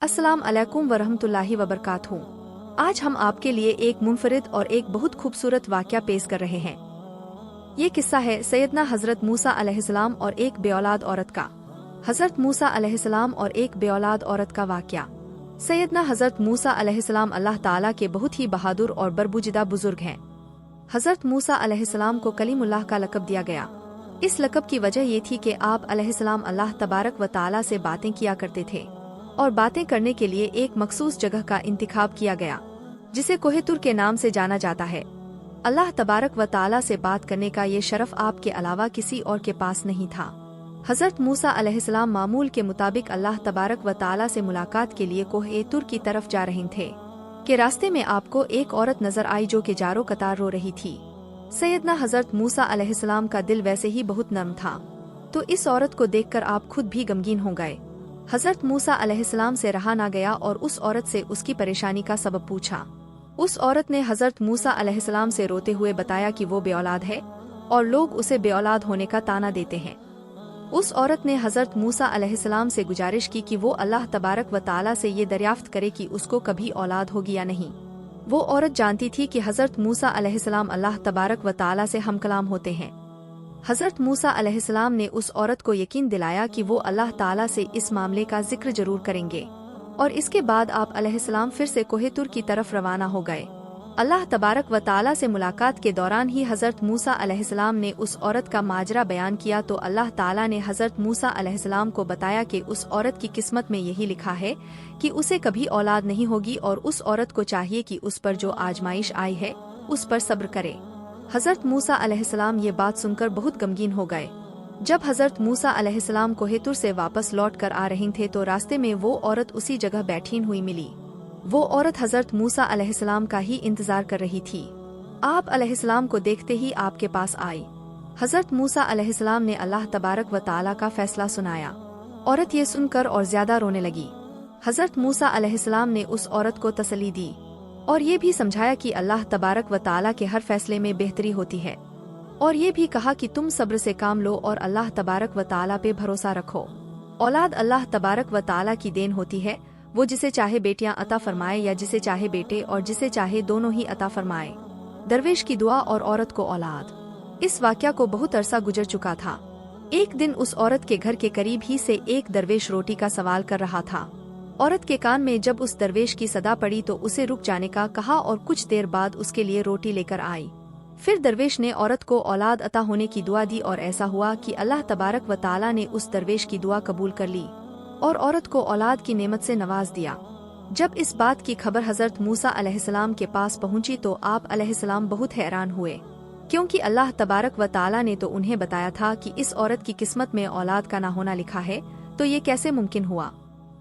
अस्सलाम अलैकुम वरहमतुल्लाहि वबरकातुहू। आज हम आपके लिए एक मुनफरिद और एक बहुत खूबसूरत वाक़या पेश कर रहे हैं। ये किस्सा है सैयदना हज़रत मूसा अलैहिस्सलाम और एक बेऔलाद औरत का। हज़रत मूसा अलैहिस्सलाम और एक बेऔलाद औरत का वाक़या। सैयदना हज़रत मूसा अलैहिस्सलाम अल्लाह ताला के बहुत ही बहादुर और बरगुज़िदा बुजुर्ग हैं। हज़रत मूसा अलैहिस्सलाम को कलीमुल्लाह का लक़ब दिया गया। इस लक़ब की वजह ये थी कि आप अलैहिस्सलाम अल्लाह तबारक व ताला से बातें किया करते थे और बातें करने के लिए एक मखसूस जगह का इंतिखाब किया गया जिसे कोहे तुर के नाम से जाना जाता है। अल्लाह तबारक व ताला से बात करने का ये शरफ आपके अलावा किसी और के पास नहीं था। हज़रत मूसा अलैहिस्सलाम मामूल के मुताबिक अल्लाह तबारक व ताला से मुलाकात के लिए कोहे तुर की तरफ जा रहे थे कि रास्ते में आपको एक औरत नजर आई जो कि जारो कतार रो रही थी। सैयदना हज़रत मूसा अलैहिस्सलाम का दिल वैसे ही बहुत नर्म था, तो इस औरत को देखकर आप खुद भी गमगीन हो गए। हज़रत मूसा अलैहिस्सलाम से रहा ना गया और उस औरत से उसकी परेशानी का सबब पूछा। उस औरत ने हज़रत मूसा अलैहिस्सलाम से रोते हुए बताया कि वो बेऔलाद है और लोग उसे बेऔलाद होने का ताना देते हैं। उस औरत ने हज़रत मूसा अलैहिस्सलाम से गुजारिश की कि वो अल्लाह तबारक व ताला से ये दरियाफ्त करे कि उसको कभी औलाद होगी या नहीं। वो औरत जानती थी कि हज़रत मूसा अलैहिस्सलाम अल्लाह तबारक व ताला से हमकलाम होते हैं। हज़रत मूसा अलैहिस्सलाम ने उस औरत को यकीन दिलाया कि वो अल्लाह ताला से इस मामले का जिक्र जरूर करेंगे और इसके बाद आप अलैहिस्सलाम फिर से कोहे तुर की तरफ रवाना हो गए। अल्लाह तबारक व ताला से मुलाकात के दौरान ही हज़रत मूसा अलैहिस्सलाम ने उस औरत का माजरा बयान किया तो अल्लाह ताला ने हज़रत मूसा अलैहिस्सलाम को बताया कि उस औरत की किस्मत में यही लिखा है कि उसे कभी औलाद नहीं होगी और उस औरत को चाहिए कि उस पर जो आजमाइश आई है उस पर सब्र करे। हज़रत मूसा अलैहिस्सलाम ये बात सुनकर बहुत गमगीन हो गए। जब हज़रत मूसा अलैहिस्सलाम कोहे तुर से वापस लौट कर आ रहे थे तो रास्ते में वो औरत उसी जगह बैठी हुई मिली। वो औरत हज़रत मूसा अलैहिस्सलाम का ही इंतजार कर रही थी। आप अलैहिस्सलाम को देखते ही आपके पास आई। हज़रत मूसा अलैहिस्सलाम ने अल्लाह तबारक व ताला का फैसला सुनाया। औरत ये सुनकर और ज्यादा रोने लगी। हज़रत मूसा अलैहिस्सलाम ने उस औरत को तसल्ली दी और ये भी समझाया कि अल्लाह तबारक व ताला के हर फैसले में बेहतरी होती है और ये भी कहा कि तुम सब्र से काम लो और अल्लाह तबारक व ताला पे भरोसा रखो। औलाद अल्लाह तबारक व ताला की देन होती है, वो जिसे चाहे बेटियां अता फरमाए या जिसे चाहे बेटे और जिसे चाहे दोनों ही अता फरमाए। दरवेश की दुआ और औरत को औलाद। इस वाक़या को बहुत अरसा गुजर चुका था। एक दिन उस औरत के घर के करीब ही से एक दरवेश रोटी का सवाल कर रहा था। औरत के कान में जब उस दरवेश की सदा पड़ी तो उसे रुक जाने का कहा और कुछ देर बाद उसके लिए रोटी लेकर आई। फिर दरवेश ने औरत को औलाद अता होने की दुआ दी और ऐसा हुआ कि अल्लाह तबारक व ताला ने उस दरवेश की दुआ कबूल कर ली और औरत को औलाद की नेमत से नवाज दिया। जब इस बात की खबर हज़रत मूसा अलैहिस्सलाम के पास पहुंची तो आप अलैहिस्सलाम बहुत हैरान हुए, क्योंकि अल्लाह तबारक व ताला ने तो उन्हें बताया था कि इस औरत की किस्मत में औलाद का ना होना लिखा है, तो ये कैसे मुमकिन हुआ।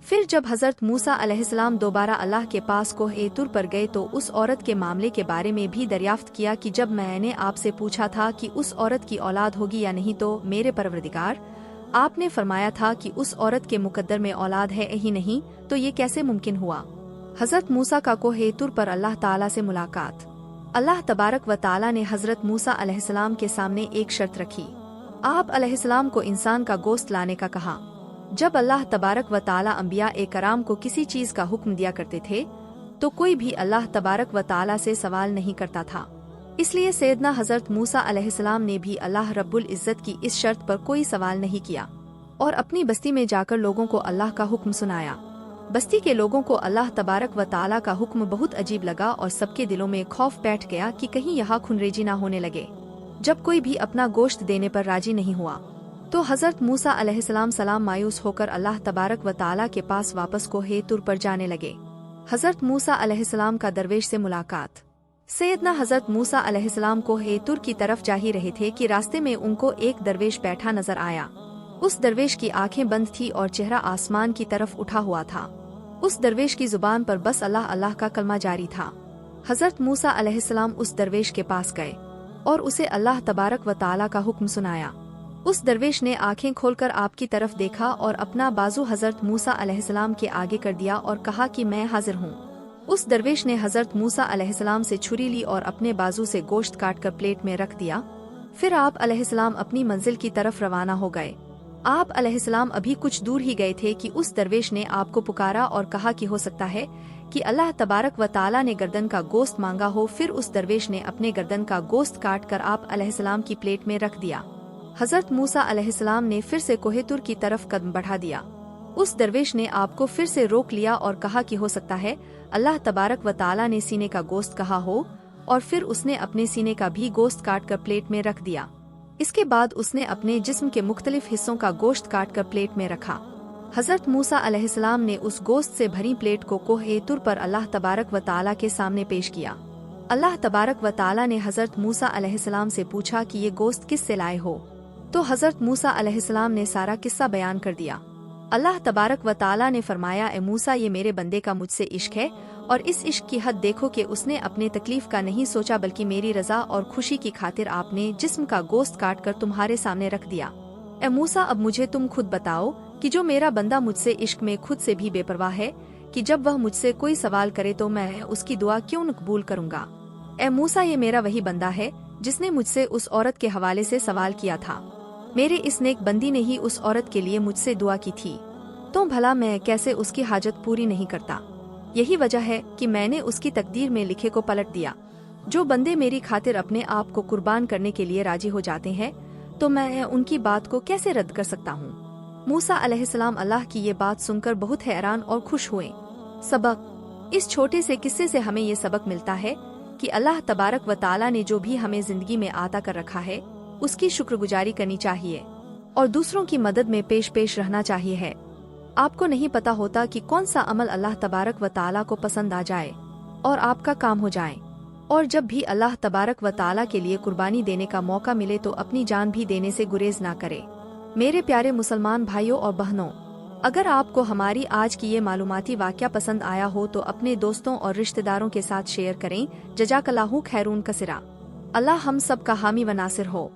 फिर जब हज़रत मूसा अलैहिस्सलाम दोबारा अल्लाह के पास कोहे तुर पर गए तो उस औरत के मामले के बारे में भी दरियाफ्त किया कि जब मैंने आपसे पूछा था कि उस औरत की औलाद होगी या नहीं तो मेरे परवरदिगार, आपने फरमाया था कि उस औरत के मुकद्दर में औलाद है ही नहीं, तो ये कैसे मुमकिन हुआ। हज़रत मूसा का कोहे तुर पर अल्लाह ताला से मुलाकात। अल्लाह तबारक व ताला ने हज़रत मूसा अलैहिस्सलाम के सामने एक शर्त रखी। आप अलैहिस्सलाम को इंसान का गोश्त लाने का कहा। जब अल्लाह तबारक व ताला अंबिया कराम को किसी चीज का हुक्म दिया करते थे तो कोई भी अल्लाह तबारक व ताला से सवाल नहीं करता था। इसलिए सैयदना हज़रत मूसा अलैहिस्सलाम ने भी अल्लाह रब्बुल इज़्ज़त की इस शर्त पर कोई सवाल नहीं किया और अपनी बस्ती में जाकर लोगों को अल्लाह का हुक्म सुनाया। बस्ती के लोगों को अल्लाह तबारक व ताला का हुक्म बहुत अजीब लगा और सबके दिलों में खौफ बैठ गया कि कहीं यहाँ खुनरेजी ना होने लगे। जब कोई भी अपना गोश्त देने पर राजी नहीं हुआ तो हज़रत मूसा अलैहिस्सलाम सलाम मायूस होकर अल्लाह तबारक व ताला के पास वापस कोहे तुर पर जाने लगे। हज़रत मूसा अलैहिस्सलाम का दरवेश से मुलाकात। सैयदना हज़रत मूसा अलैहिस्सलाम कोहे तुर की तरफ जा ही रहे थे कि रास्ते में उनको एक दरवेश बैठा नजर आया। उस दरवेश की आंखें बंद थी और चेहरा आसमान की तरफ उठा हुआ था। उस दरवेश की जुबान पर बस अल्लाह अल्लाह का कलमा जारी था। हज़रत मूसा अलैहिस्सलाम उस दरवेश के पास गए और उसे अल्लाह तबारक व ताला का हुक्म सुनाया। उस दरवेश ने आंखें खोलकर आपकी तरफ देखा और अपना बाजू हज़रत मूसा अलैहिस्सलाम के आगे कर दिया और कहा कि मैं हाजिर हूँ। उस दरवेश ने हज़रत मूसा अलैहिस्सलाम से छुरी ली और अपने बाजू से गोश्त काटकर प्लेट में रख दिया। फिर आप अलैहिस्सलाम अपनी मंजिल की तरफ रवाना हो गए। آپ अलैहिस्सलाम अभी कुछ दूर ही गए थे कि उस दरवेश ने आपको पुकारा और कहा कि हो सकता है कि अल्लाह तबारक व ताला ने गर्दन का गोश्त मांगा हो। फिर उस दरवेश ने अपने गर्दन का गोश्त काट कर आप अलैहिस्सलाम की प्लेट में रख दिया। हजरत मूसा अलैहिस्सलाम ने फिर से कोहे तुर की तरफ कदम बढ़ा दिया। उस दरवेश ने आपको फिर से रोक लिया और कहा कि हो सकता है अल्लाह तबारक व ताला ने सीने का गोश्त कहा हो, और फिर उसने अपने सीने का भी गोश्त काट कर प्लेट में रख दिया। इसके बाद उसने अपने जिस्म के मुख्तलिफ हिस्सों का गोश्त काट कर प्लेट में रखा। हजरत मूसा अलैहिस्सलाम ने उस गोश्त से भरी प्लेट को कोहे तुर पर अल्लाह तबारक व ताला के सामने पेश किया। अल्लाह तबारक व ताला ने हजरत मूसा अलैहिस्सलाम से पूछा कि ये गोश्त किस से लाए हो, तो हजरत मूसा अलैहिस्सलाम ने सारा किस्सा बयान कर दिया। अल्लाह तबारक व ताला ने फरमाया, ए मूसा, ये मेरे बंदे का मुझसे इश्क है, और इस इश्क की हद देखो कि उसने अपने तकलीफ का नहीं सोचा, बल्कि मेरी रजा और खुशी की खातिर आपने जिस्म का गोश्त काट कर तुम्हारे सामने रख दिया। ए मूसा, अब मुझे तुम खुद बताओ कि जो मेरा बंदा मुझसे इश्क में खुद से भी बेपरवाह है कि जब वह मुझसे कोई सवाल करे तो मैं उसकी दुआ क्यों न कबूल करूँगा। ए मूसा, ये मेरा वही बंदा है जिसने मुझसे उस औरत के हवाले से सवाल किया था। मेरे इस नेक बंदी ने ही उस औरत के लिए मुझसे दुआ की थी, तो भला मैं कैसे उसकी हाजत पूरी नहीं करता। यही वजह है कि मैंने उसकी तकदीर में लिखे को पलट दिया। जो बंदे मेरी खातिर अपने आप को कुर्बान करने के लिए राजी हो जाते हैं, तो मैं उनकी बात को कैसे रद्द कर सकता हूँ। मूसा अलैहिस्सलाम अल्लाह की ये बात सुनकर बहुत हैरान और खुश हुए। सबक: इस छोटे से किस्से से हमें ये सबक मिलता है कि अल्लाह तबारक व ताला ने जो भी हमें जिंदगी में आता कर रखा है, उसकी शुक्रगुजारी करनी चाहिए और दूसरों की मदद में पेश रहना चाहिए है। आपको नहीं पता होता कि कौन सा अमल अल्लाह तबारक व ताला को पसंद आ जाए और आपका काम हो जाए। और जब भी अल्लाह तबारक व ताला के लिए कुर्बानी देने का मौका मिले तो अपनी जान भी देने से गुरेज ना करे। मेरे प्यारे मुसलमान भाइयों और बहनों, अगर आपको हमारी आज की ये मालूमाती वाक़या पसंद आया हो तो अपने दोस्तों और रिश्तेदारों के साथ शेयर करें। जज़ाकल्लाहु खैरून कसीरा। अल्लाह हम सब का हामी व नासिर हो।